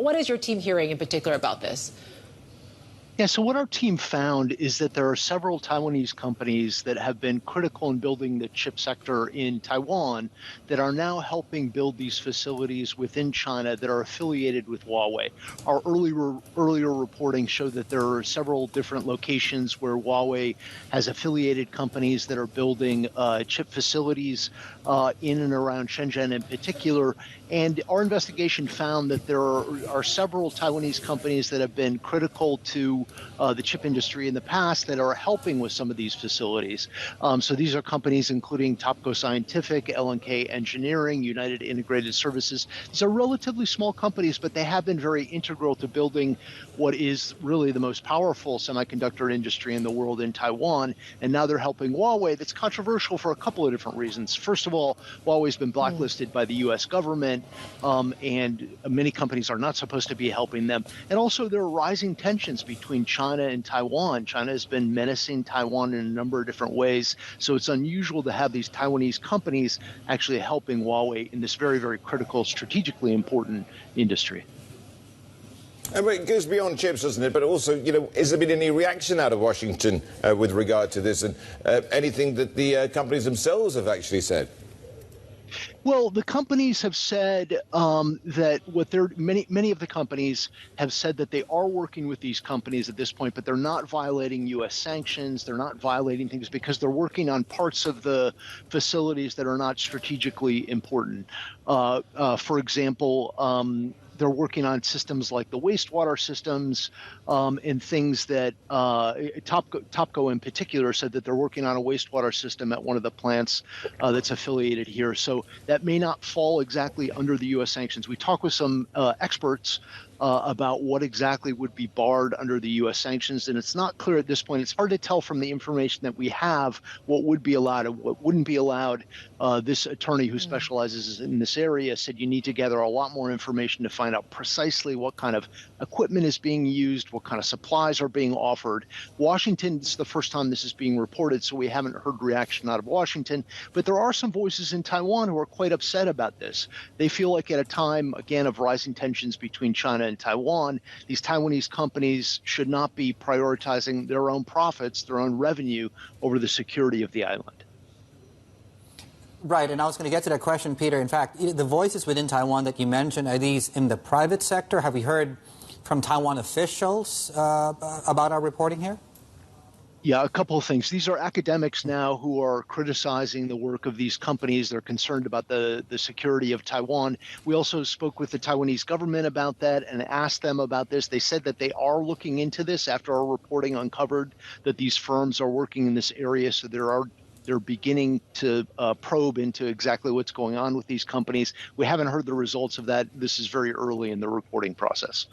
What is your team hearing in particular about this? Yeah, so what our team found is that there are several Taiwanese companies that have been critical in building the chip sector in Taiwan that are now helping build these facilities within China that are affiliated with Huawei. Our earlier reporting showed that there are several different locations where Huawei has affiliated companies that are building chip facilities in and around Shenzhen in particular. And our investigation found that there are several Taiwanese companies that have been critical to the chip industry in the past that are helping with some of these facilities. So these are companies including Topco Scientific, L&K Engineering, United Integrated Services. These are relatively small companies, but they have been very integral to building what is really the most powerful semiconductor industry in the world in Taiwan. And now they're helping Huawei. That's controversial for a couple of different reasons. First of all, Huawei's been blacklisted by the U.S. government, and many companies are not supposed to be helping them. And also, there are rising tensions between China and Taiwan. China has been menacing Taiwan in a number of different ways. So it's unusual to have these Taiwanese companies actually helping Huawei in this very, very critical, strategically important industry. And it goes beyond chips, doesn't it? But also, has there been any reaction out of Washington with regard to this, and anything that the companies themselves have actually said? Well, the companies have said that many of the companies have said that they are working with these companies at this point, but they're not violating U.S. sanctions. They're not violating things because they're working on parts of the facilities that are not strategically important. For example, they're working on systems like the wastewater systems and things that Topco in particular said that they're working on a wastewater system at one of the plants that's affiliated here. So that may not fall exactly under the U.S. sanctions. We talked with some experts about what exactly would be barred under the U.S. sanctions, and it's not clear at this point. It's hard to tell from the information that we have what would be allowed and what wouldn't be allowed. This attorney who specializes in this area said you need to gather a lot more information to find out precisely what kind of equipment is being used, what kind of supplies are being offered. Washington, this is the first time this is being reported, so we haven't heard reaction out of Washington, but there are some voices in Taiwan who are quite upset about this. They feel like at a time, again, of rising tensions between China and Taiwan, these Taiwanese companies should not be prioritizing their own profits, their own revenue over the security of the island. Right, and I was going to get to that question, Peter. In fact, the voices within Taiwan that you mentioned, are these in the private sector? Have we heard from Taiwan officials about our reporting here? Yeah, a couple of things. These are academics now who are criticizing the work of these companies. They're concerned about the security of Taiwan. We also spoke with the Taiwanese government about that and asked them about this. They said that they are looking into this after our reporting uncovered that these firms are working in this area. So they're beginning to probe into exactly what's going on with these companies. We haven't heard the results of that. This is very early in the reporting process.